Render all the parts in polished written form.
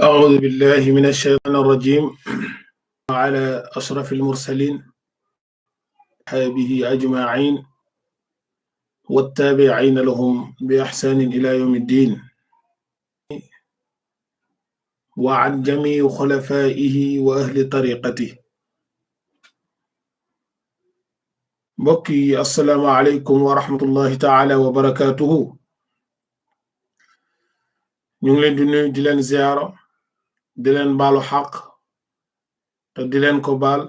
أعوذ بالله من الشيطان الرجيم وعلى أشرف المرسلين وصحبه أجمعين والتابعين لهم بإحسان إلى يوم الدين وعن جميع خلفائه وأهل طريقته. بكي السلام عليكم ورحمة الله تعالى وبركاته. ñu ngi leen di nuyu di leen ziyaara di leen baalu xaq te di leen ko baal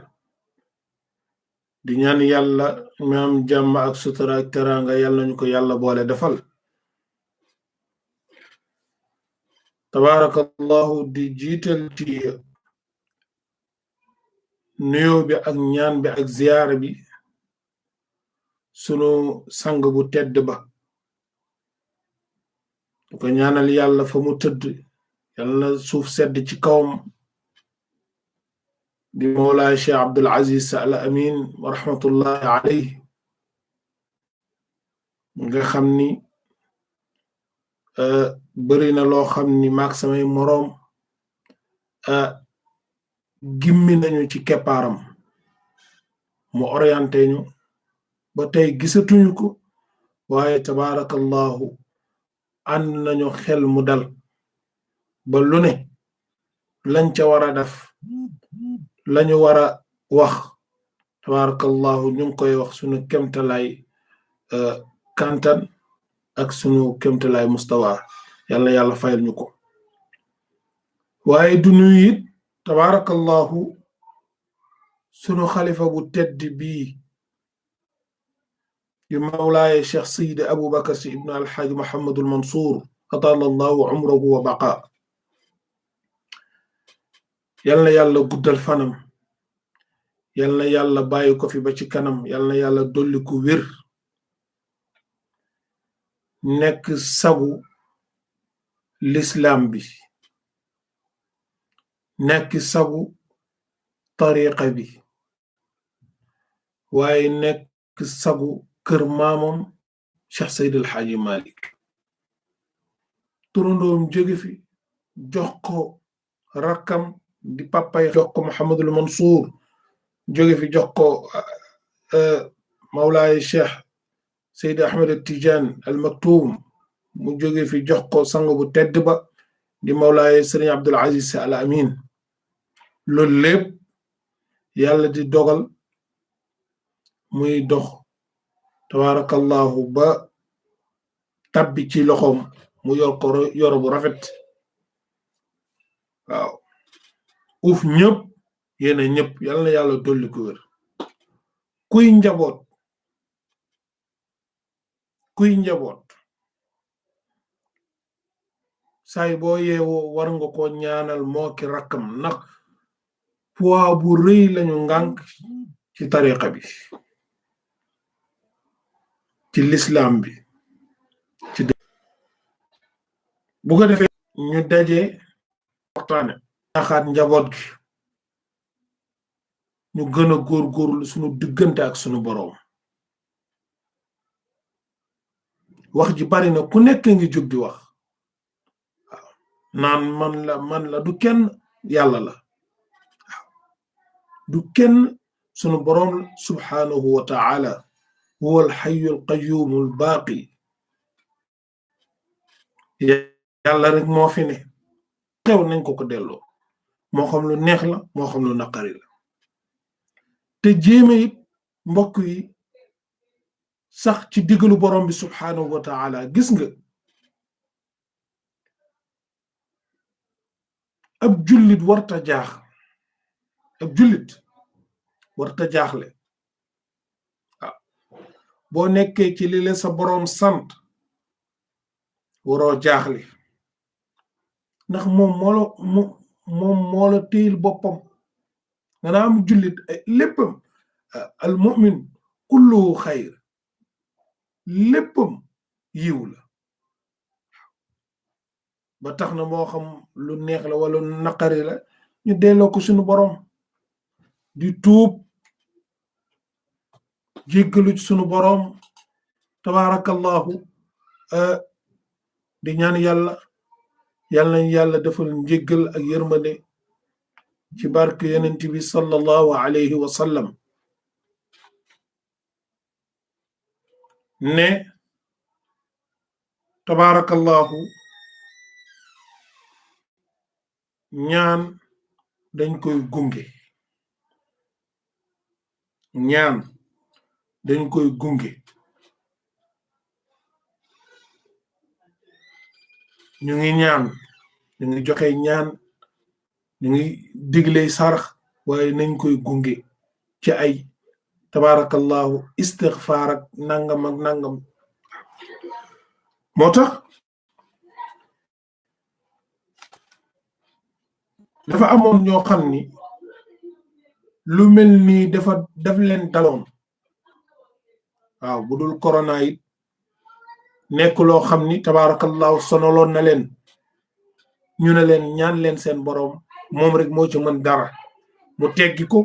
di ñaan yàlla ñaam jàmm ak sutura ak teraanga yàlla nañu ko yàlla boole defal. tabaarakallahu di jiital ci nuyoo bi ak ñaan bi ak ziyaara bi sunu sang bu tedd ba ko ñaanal yàlla fa mu tëdd yàlla na suuf sedd ci kawam di Mawlaay Cheikh Abdul Aziz Al Amin wa rahmatullahi alayhi nga xam ni bëri na loo xam ni maag samay moroom gimmi nañu ci keppaaram mu orienté ñu ba tey gisatuñu ko waaye tabaarakallahu ànd nañu xel mu dal ba lu ne lañ ca war a def lañu war a wax tabaarakallahu ñu ngi koy wax sunu kemtalaay kantan ak sunu kemtalaay mustawa yàlla yàlla fayal ñu ko. waaye du nuyu it tabaarakallahu sunu xalifa bu tedd bii di mawlaaye Cheikh Seydi Aboubacar Sy ibn alxaaji Muhammadul Mansour atala allahu umrahu wa baqa yal na yàlla guddal fanam yal na yàlla bàyyi ko fi ba ci kanam yal na yàlla dolli ko wér nekk sagu l'islam bi nekk sagu tariqa bi waaye nekk sagu kër maamam Cheikh Seydi El Hadji Malick turandoom jóge fi jox ko rakkam di papay jox ko Mouhamadul Mansour jóge fi jox ko Mawlaay Cheikh Seydi Ahmed Tidiane Al Maktoum mu jóge fi jox ko sang bu tedd ba di Mawlaay Serigne Abdul Aziz Al Amin loolu lépp yàlla di dogal muy dox tabaarakallahu ba tabbi ci loxoom mu yor ko yor bu rafet waaw uuf ñëpp yéena ñëpp yal na yàlla dolli ko wér kuy njaboot saay boo yeewoo war nga ko ñaanal moo ki rakkam ndax poids bu rëy lañu ngànk ci tariqa bi ci l'islam bi ci bu ko defee ñu daje waxtaane ñaaxaat njaboot gi ñu gën a góorgóorlu sunu diggante ak sunu boroom wax ji bari na ku nekk ngi jóg di wax waaw naan man la du kenn yàlla la du kenn sunu boroom subhanahu wa ta'ala huwa al-hayyul qayyumul baaqi yàlla rek moo fi ne xew nañ ko delloo moo xam lu neex la moo xam lu naqari la te jéeme it mbokk yi sax ci digalu borom bi subhanahu wa ta'ala gis nga ab jullit warta jaaxle waaw boo nekkee ci li la sa boroom sant waroo jaaxle ndax moom moo la téyil boppam nga naa am jullit léppam al mu'min kulluhu xayr léppam yiw la ba tax na moo xam lu neex la wala naqari la ñu delloo ko suñu boroom di tuub jéggalu ci sunu boroom tabaarakallahu di ñaan yàlla yàlla nañ yàlla defal njéggal ak yërmande ci barke yonent bi sallallahu alayhi wa sallam ne tabarakallahu ñaan dañ koy gunge ñaan dañ koy gunge ñu ngi ñaan ñu ngi joxe ñaan ñu ngi digle sarax waaye nañ koy gunge ci ay tabarakallahu istighfar ak nangam moo tax dafa amoon ñoo xam ni lu mel nii daf leen daloon waaw bu dul corona it nekk loo xam ni tabarakallahu sonaloon na leen ñu ne leen ñaan leen seen boroom moom rek moo ci mën dara mu teggi ko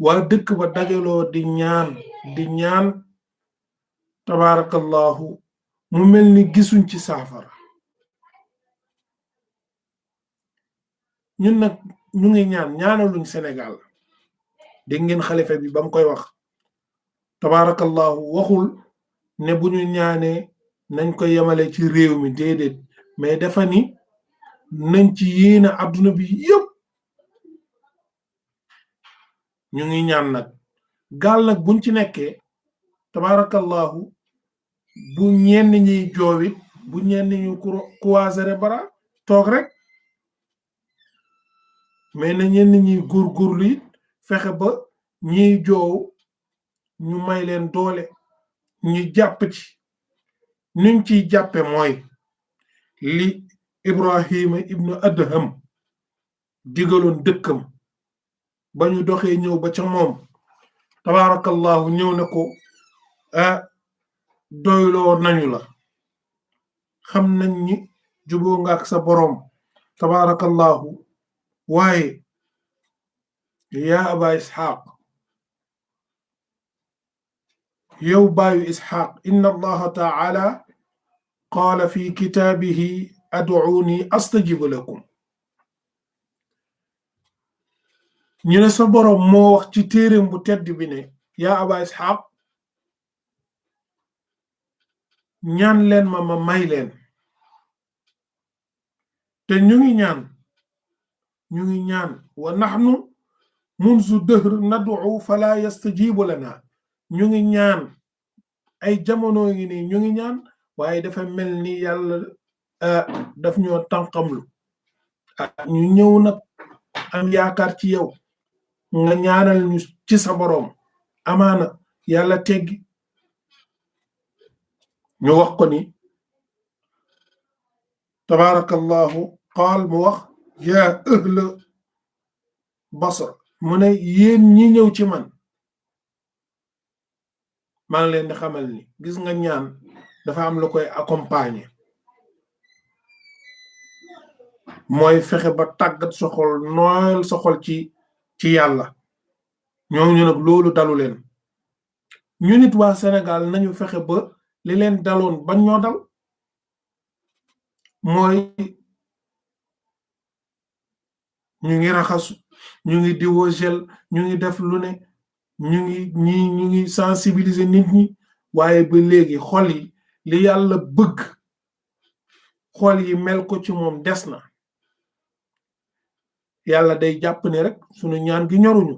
waa dëkk ba dajaloo di ñaan tabarakallahu mu mel ni gisuñ ci saafara ñun nag ñu ngi ñaanaluñ Sénégal dégg ngeen xalifa bi ba mu koy wax tabarakallahu waxul ne bu ñu ñaanee nañ ko yemale ci réew mi déedéet mais dafa ni nañ ci yéena adduna bi yëpp ñu ngi ñaan nag gaal nag buñ ci nekkee tabarakallahu bu ñenn ñiy joowit bu ñenn ñu croiser bara toog rek mais na ñenn ñiy góorgóorlu it fexe ba ñiy joow ñu may leen doole ñu jàpp ci nuñ ciy jàppe mooy li Ibrahima ibnu Adham digaloon dëkkam ba ñu doxee ñëw ba ca moom tabarakallahu ñëw na ko doyloo nañu la xam nañ ni juboo nga ak sa boroom tabarakallahu waaye yaa aba isxaaq yow baayu isxaaq inna allaha taala qaala fi kitaabihi ad'uuni astajib lakum ñu ne sa boroom moo wax ci téereem bu tedd bi ne yaa aba isxaaq ñaan leen ma may leen te ñu ngi ñaan wa nahnu munzu dëhr nad'u fala yastajibu lana ñu ngi ñaan ay jamono ngi nii ñu ngi ñaan waaye dafa mel ni yàlla daf ñoo tànqamlu ñu ñëw nag am yaakaar ci yow nga ñaanal ñu ci sa boroom amaana yàlla teggi ñu wax ko ni tabarakallahu qaal mu wax yaa ahla Basra mu ne yéen ñi ñëw ci man maa ngi leen di xamal ni gis nga ñaan dafa am lu koy accompagner mooy fexe ba tàggat sa xol nooyal sa xol ci yàlla ñooñu nag loolu dalu leen ñu nit waa Sénégal nañu fexe ba li leen daloon bañ ñoo dal mooy ñu ngi raxasu ñu ngi diwoo gel ñu ngi def lu ne ñu ngi sensibiliser nit ñi waaye ba léegi xol yi li yàlla bëgg xol yi mel ko ci moom des na yàlla day jàpp ne rek sunu ñaan gi ñoruñu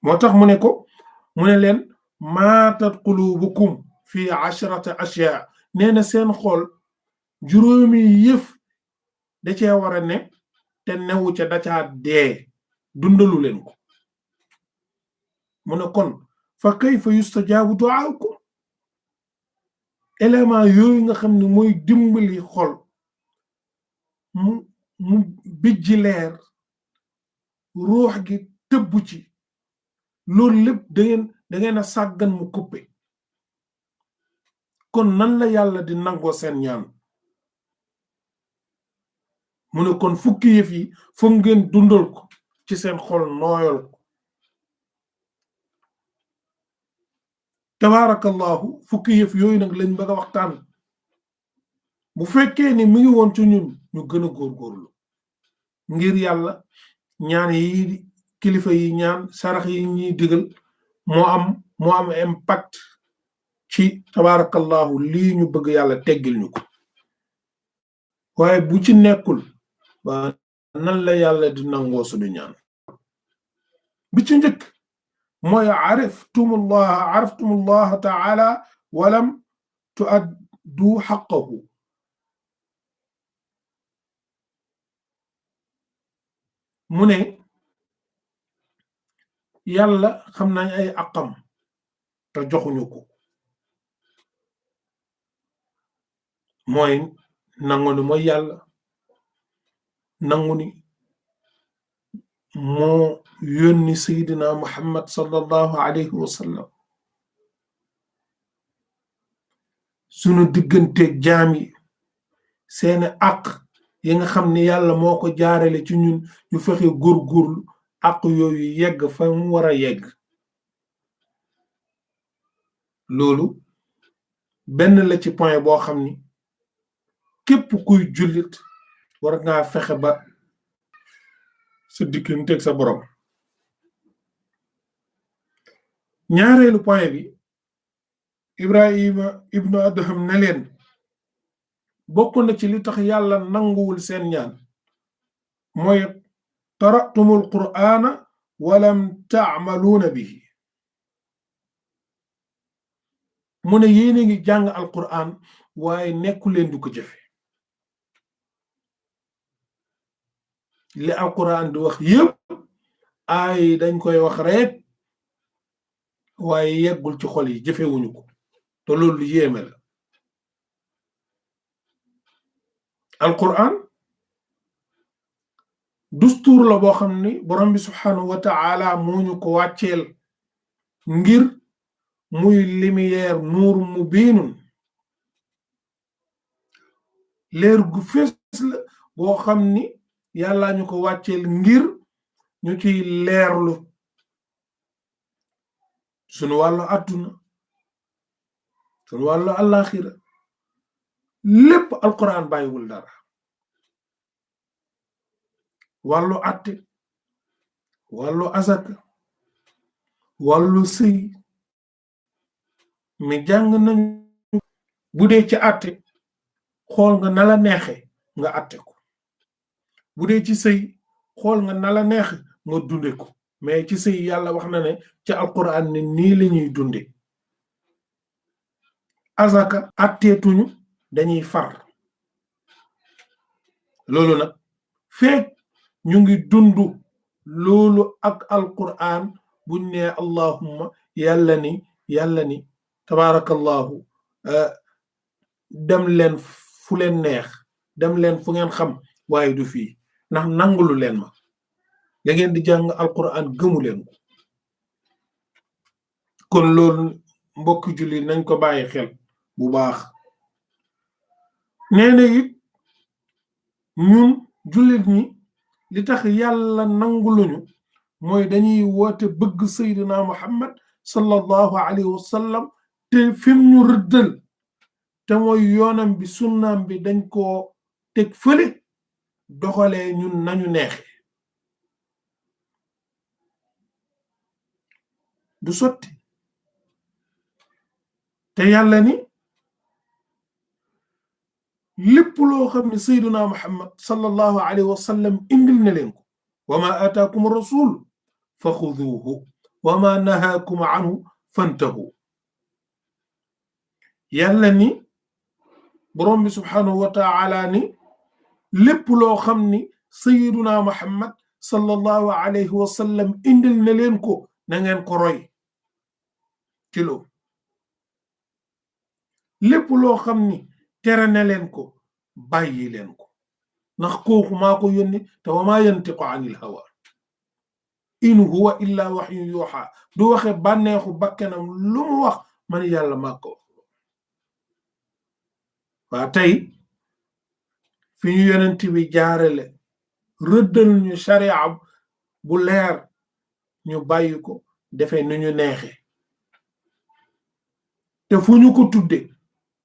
moo tax mu ne ko mu ne leen maatat qulubukum fi 'ashrata ashya nee na seen xol juróomi yëf da cee war a ne te newu ca da caa dee dundalu leen ko mu ne kon fa kayfa yustajabu du'aakum élément yooyu nga xam ne mooy dimbali xol mu bijji leer ruux gi tëbb ci loolu lépp da ngeen a sàggan mu coupé kon nan la yàlla di nangoo seen ñaan mu ne kon fukki yëf yi foog ngeen dundal ko ci seen xol nooyal ko tabarakallahu fukki yëf yooyu nag lañ bëgg a waxtaan bu fekkee ni mi ngi woon ci ñun ñu gën a góorgóorlu ngir yàlla ñaan yi kilifa yi ñaan sarax yi ñuy digal moo am impact ci tabarakallahu lii ñu bëgg yàlla teggil ñu ko waaye bu ci nekkul waa nan la yàlla di nangoo suñu ñaan bi ci njëkk mooy araftum allah taala walam tuaddu xaqahu mu ne yàlla xam nañ ay àqam te joxuñu ko mooy nangu ni mooy yàlla nangu ni moo yónni sayidina muhammad sallallahu alayhi wa sallam sunu digganteeg jaam yi seeni àq yi nga xam ni yàlla moo ko jaarale ci ñun ñu fexe góorgóorlu àq yooyu yegg fa mu war a yegg loolu benn la ci point boo xam ni képp kuy jullit war ngaa fexe ba sa digganteeg sa borom ñaareelu point bi Ibrahima ibnu Adham ne leen bokk na ci li tax yàlla nanguwul seen ñaan mooy qara'tumul qur'ana walam ta'maluuna bihi mu ne yéen a ngi jàng alquran waaye nekku leen du ko jëfe li alquran di wax yépp ay dañ koy wax rek waaye yeggul ci xol yi jëfewuñu ko te loolu yéeme la alquran dustuur la boo xam ni borom bi subhanahu wa ta'ala moo ñu ko wàcceel ngir muy lumière nuur mu biinun leer gu fees la boo xam ni yàlla ñu ko wàcceel ngir ñu ciy leerlu sunu wàllu àdduna sunu wàllu àllaaxira lépp alquran bàyyiwul dara wàllu àtte wàllu azaka wàllu sëy mi jàng nañu bu dee ci àtte xool nga na la neexe nga àtte ko bu dee ci sëy xool nga na la neexe nga dunde ko mais ci sëy yàlla wax na ne ci alquran ne nii la ñuy dunde azaka àtteetuñu dañuy far loolu nag feek ñu ngi dundu loolu ak alquran buñ ne allahumma yàlla ni tabarakallahu dem leen fu leen neex dem leen fu ngeen xam waaye du fii ndax nangulu leen ma da ngeen di jàng alquran gëmu leen ko kon loolu mbokki julli nañ ko bàyyi xel bu baax nee na it ñun jullit ñi li tax yàlla nanguluñu mooy dañuy woote bëgg sayyidina muhammad sallallahu alayhi wa sallam te fim ñu rëddal te mooy yoonam bi sunnaam bi dañ koo teg fële doxalee ñun nañu neexe du sotti te yàlla ni lépp loo xam ne sayyiduna muhammad sallallahu alayhi wa sallam indil na leen ko wa ma ataakum rasul fa xuduuhu wa ma nahaakum anhu fantahu yàlla ni borom bi subhanahu wa ta'ala ni lépp loo xam ni sayyiduna muhammad sallallahu alayhi wa sallam indil na leen ko na ngeen ko roy ci loolu lépp loo xam ni tere na leen ko bàyyi leen ko ndax kooku maa ko yónni te wa maa yantiqu anil hawa in huwa illa wahyun yuha du waxe bànneexu bakkanam lu mu wax man yàlla maa ko waa tey fi ñu yonent bi jaarale rëddal ñu sharia bu leer ñu bàyyi ko defee nu ñu neexe te fu ñu ko tudde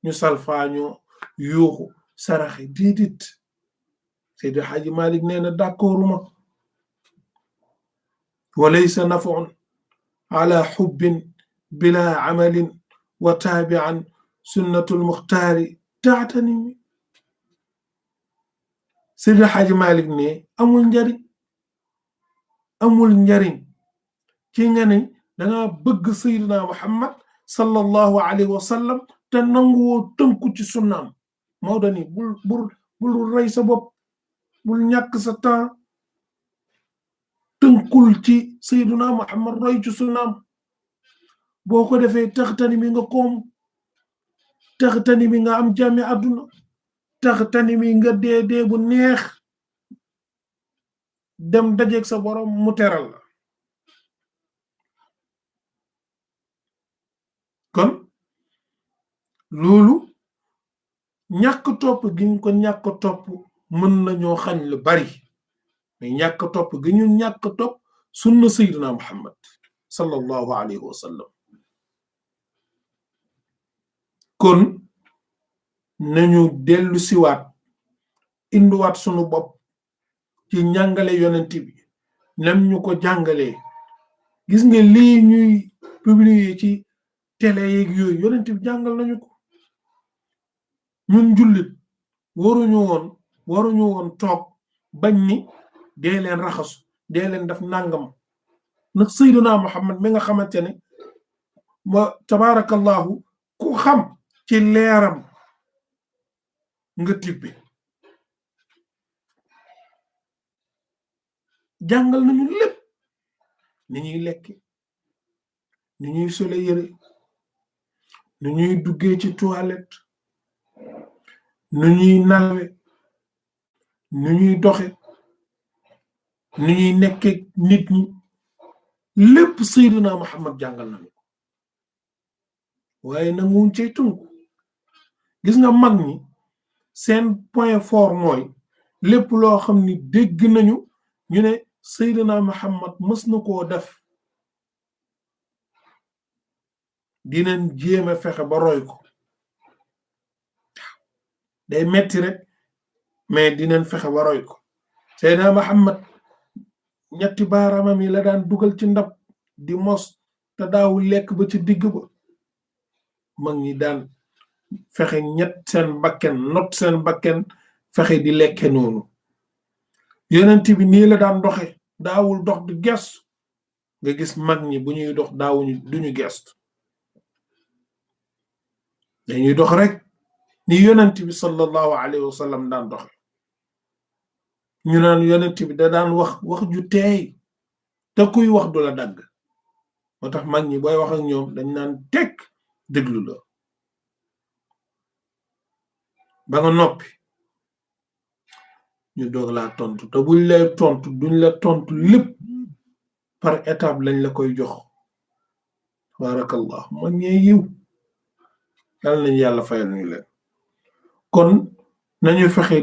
ñu salfaañoo yuuxu saraxe déedéet Seydi Xaaji Malik nee na d'accorduma wa laysa nafun ala xubbin bila amalin wa taabian sunnatul muxtaari taatanimi Seydi Xaaji Malik ne amul njariñ ci nga ne danga bëgg Seydina Muhammad sallallahu alayhi wa sallam te nanguwoo tënku ci sunnaam Maodo ni bul rey sa bopp bul ñàkk sa temps tënkul ci Seydina Muhammad roy ci sunnaam boo ko defee taxtani mi nga koom taxtani mi nga am jàmmi àdduna taxtani mi nga dee bu neex dem dajeeg sa borom mu teral la kon loolu ñàkk topp gi ñu ko ñàkk topp mën nañoo xañ lu bari mais ñàkk topp gi ñu ñàkk topp sunna Seydina Muhammad sallallahu alayhi wa sallam kon nañu dellu siwaat indiwaat sunu bopp ci njàngale yonent bi nam ñu ko jàngalee gis nga lii ñuy publier ci télé yeeg yooyu yonent bi jàngal nañu ko ñun jullit waruñu woon toog bañ ni dee leen raxasu dee leen def nangam ndax Seydina Muhammad mi nga xamante ne wa tabarakallahu ku xam ci leeram nga tibbi jàngal nañu lépp ni ñuy lekk ni ñuy sole yére ni ñuy duggee ci toilette ni ñuy nalwe ni ñuy doxe ni ñuy nekke nit ñi lépp Seydina Muhammad jàngal nañu ko waaye nanguwuñ cay tënku gis nga mag ñi seen point fort mooy lépp loo xam ni dégg nañu ñu ne Seydina Muhammad mës na koo def dinañ jéem a fexe ba roy ko day metti rek mais dinañ fexe ba roy ko Seydina Muhammad ñetti baaraamam yi la daan dugal ci ndab di mos te daawul lekk ba ci digg ba mag ñi daan fexe not seen bakken fexe di lekke noonu yonent bi nii la daan doxe daawul dox di gestu nga gis mag ñi bu ñuy dox duñu gestu dañuy dox rek ni yonent bi sallallahu alayhi wa sallam daan doxe ñu naan yonent bi da daan wax ju teey te kuy wax du la dagg moo tax mag ñi booy wax ak ñoom dañ naan tekk déglu la ba nga noppi ñu doog laa tontu te buñ lay tontu duñ la tontu lépp par étape lañ la koy jox barakallah mag ñee yiw yàlla nañu yàlla fayal ñu leen kon nañu fexe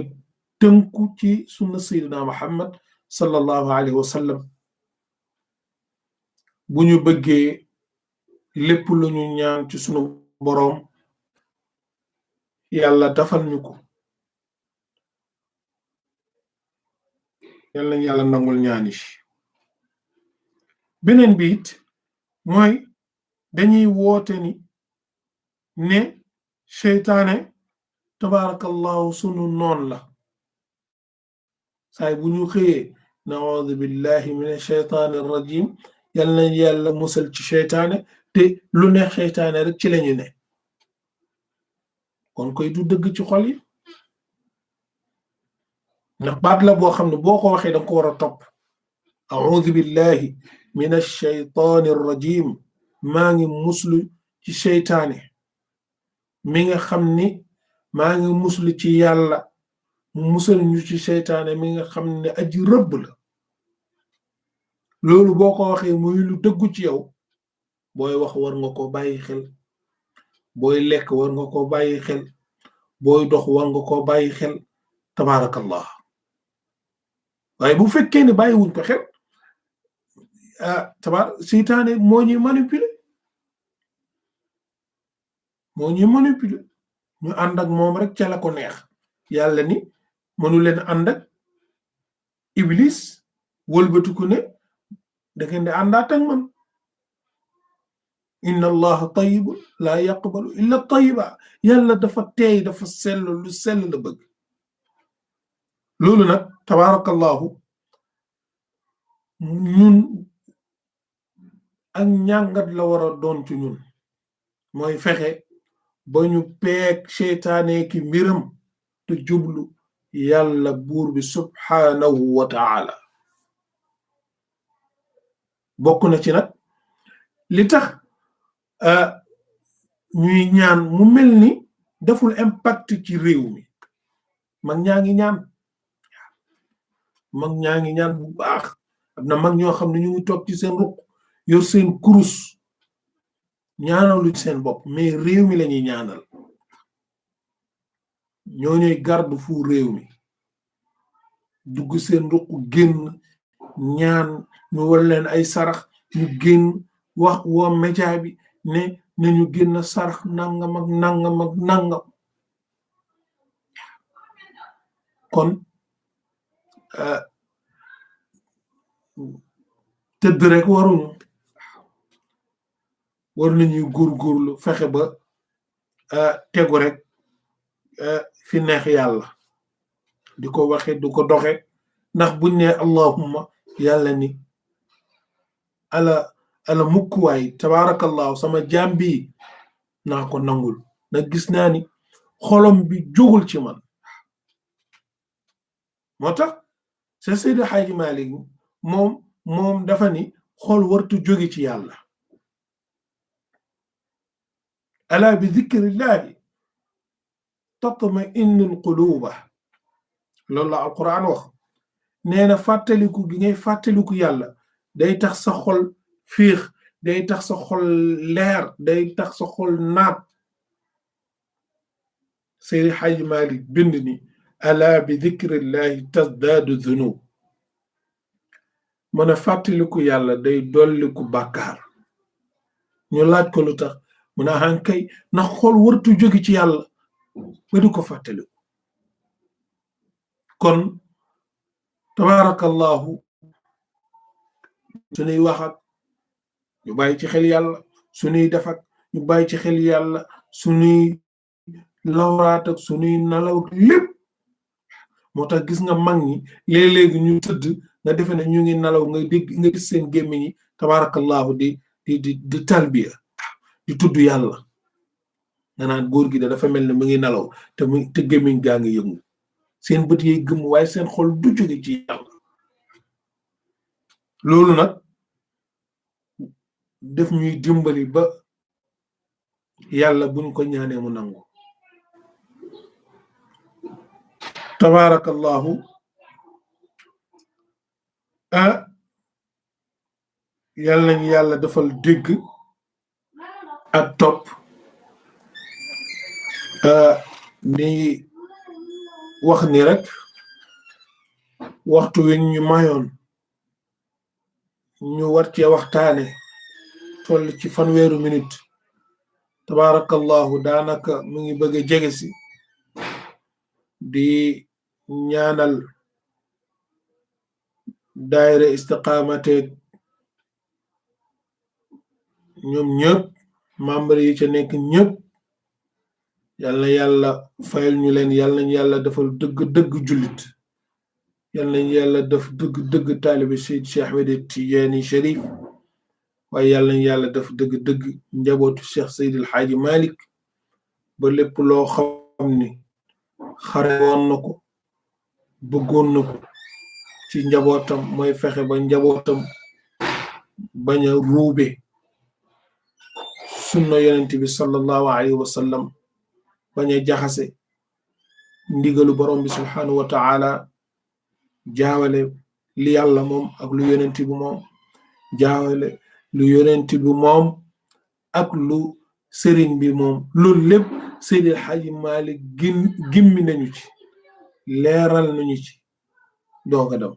tënku ci sunna Seydina Muhammad sallallahu alayhi wa sallam bu ñu bëggee lépp lu ñu ñaan ci sunu boroom yàlla dafal ñu ko yàlla nañu yàlla nangul ñaani beneen bi it mooy dañuy woote ni ne seytaane tabarakallahu sunu noon la saay bu ñu xëyee naaudu billahi min asheytaani arrajim yàlla nañ yàlla musal ci seytaane te lu neex seytaane rek ci lañu ne kon koy du dëgg ci xol yi ndax baat la boo xam ne boo ko waxee danga ko war a topp audu billahi min asheytaani arrajim maa ngi muslu ci seytaane mi nga xam ni maa ngi muslu ci yàlla mu musal ñu ci seytaane mi nga xam ne aji rëbb la loolu boo ko waxee muy lu dëggu ci yow booy wax war nga ko bàyyi xel booy lekk war nga ko bàyyi xel booy dox war nga ko bàyyi xel tabaarakallah waaye bu fekkee ne bàyyiwuñ ko xel seytaane moo ñuy manipuler moo ñuy manipuler ñu ànd ak moom rek ca la ko neex yàlla ni mënu leen ànd ak iblis wëlbatiku ne da ngeen di àndaat ak man inna allaha tayyibun la yaqbalu illa tayyiba yàlla dafa teey dafa sell lu sell la bëgg loolu nag tabarakallahu ñun ak ñàngat la war a doon ci ñun mooy fexe ba ñu peeg seytaane ki mbiram te jublu yàlla buur bi subhanahu wa ta'ala bokk na ci nag li tax ñuy ñaan mu mel ni deful impact ci réew mi mag ñaa ngi ñaan bu baax am na mag ñoo xam ne ñu ngi toog ci seen ruq yor seen kurus ñaanalu seen bopp mais réew mi lañuy ñaanal ñoo ñuy garde fu réew mi dugg seen ruq génn ñaan ñu war leen ay sarax ñu génn wax waa média bi ne nañu génn sarax nangam ak nangam ak nangam kon tëdd rek waruñu war nañuy góorgóorlu fexe ba tegu rek fi neex yàlla di ko waxe du ko doxe ndax buñ ne allahumma yàlla ni ala mukkuwaay tabarakallahu sama jaam bi naa ko nangul nag gis naa ni xolom bi jógul ci man moo tax sa Seydi Hadji Malick moom dafa ni xol wartu jóge ci yàlla ala bi dhikrillahi tatma'innul quluba loolu la alquran wax nee na fàttaliku gi ngay fàttaliku yàlla day tax sa xol fiix day tax sa xol leer day tax sa xol naat Seydi Hadji Malick bind ni ala bi dhikrillahi tasdaadu dhunub mën a fàttaliku yàlla day dolliku bàkkaar ñu laaj ko lu tax mu ne hankay na xol wartu jóge ci yàlla ba di ko fàttaliku kon tabarakallahu suñuy wax ak ñu bàyyi ci xel yàlla suñuy def ak ñu bàyyi ci xel yàlla suñuy lawraat ak suñuy nalaw lépp moo tax gis nga mag ñi léeg-léegi ñu tëdd nga defe ne ñu ngi nalaw nga dégg nga gis seen gémmiñ yi tabarakallahu di talbiya di tudd yàlla nga naan góor gi dafa mel ne mu ngi nalaw te gémmiñ gaa ngi yëngu seen bët yi gëm waaye seen xol du jóge ci yàlla loolu nag def ñuy dimbali ba yàlla buñ ko ñaanee mu nangu tabarakallahu yàlla nañu yàlla defal dégg ak topp ni wax ni rek waxtu wi ñu mayoon ñu war cee waxtaane toll ci fanweeru minute tabarakallahu daanaka mu ngi bëgg a jege si di ñaanal daayira istiqaamate ñoom ñëpp membre yi ca nekk ñëpp yal na yàlla fayal ñu leen yal nañu yàlla defal dëgg jullit yal nañu yàlla def dëgg taalibe Seyd Cheikh Ahmed Tidiane Cherif waaye yal nañu yàlla def dëgg njabootu Cheikh Seydi El Hadji Malick ba lépp loo xam ni xare woon na ko bëggoon na ko ci njabootam mooy fexe ba njabootam bañ a ruube sunna yonent bi sallallahu alayhi wa sallam bañ a jaxase ndigalu borom bi subhanahu wa ta'ala jaawale li yàlla moom ak lu yonent bi moom jaawale lu yonent bi moom ak lu sëriñ bi moom loolu lépp Seydi El Hadji Malick gimmi nañu ci leeral nañu ci dooga dem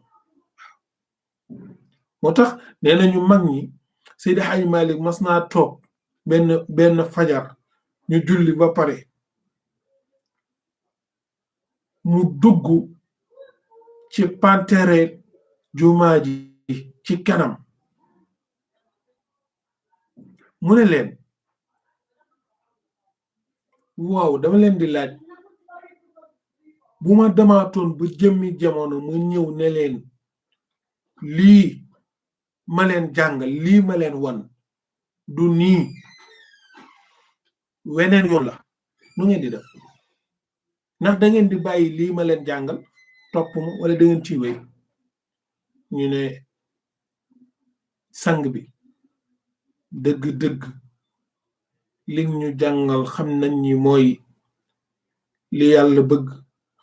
moo tax nee nañu mag ñi Seydi El Hadji Malick mas naa toog benn fajar ñu julli ba pare mu dugg ci pantere jumaa ji ci kanam mu ne leen waaw dama leen di laaj bu ma demaatoon ba jëmmi jamono mu ñëw ne leen lii ma leen jàngal lii ma leen wan du nii weneen yoon la nu ngeen di def ndax da ngeen di bàyyi lii ma leen jàngal topp ma wala da ngeen ciy wéy ñu ne sang bi dëgg-dëgg li ñu jàngal xam nañ ni mooy li yàlla bëgg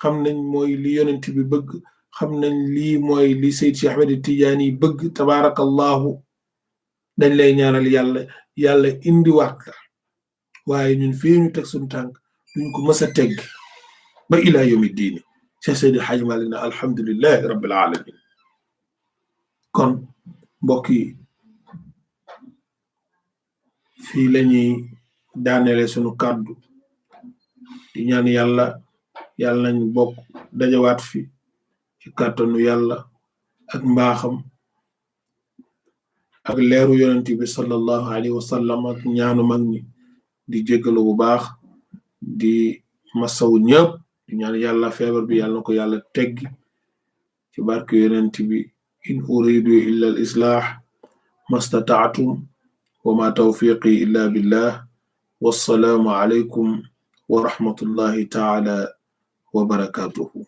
xam nañ mooy li yonent bi bëgg xam nañ lii mooy li Seyd Cheikh Ahmed Tidiane yi bëgg tabarakallahu dañ lay ñaanal yàlla indi waat la waaye ñun fii ñu teg suñu tànk duñ ko mës a tegg ba ila yawmi diini Cheikh Seydi El Hadji Malick na alhamdulillahi rabbil alamin kon mbokk yi fii lañuy daanele sunu kàddu di ñaan yàlla nañ bokk dajawaat fi ci kàttanu yàlla ak mbaaxam ak leeru yonent bi sallallahu alayhi wa sallam ak ñaanu mag ñi di jéggalu bu baax di masawu ñëpp di ñaan yàlla feebar bi yàlla na ko yàlla teggi ci barke yonent bi in uridu illa al islah mastata'tum wa ma tawfiqi illa billah wassalaamu alaykum wa rahmatullahi ta'ala wa barakatuhu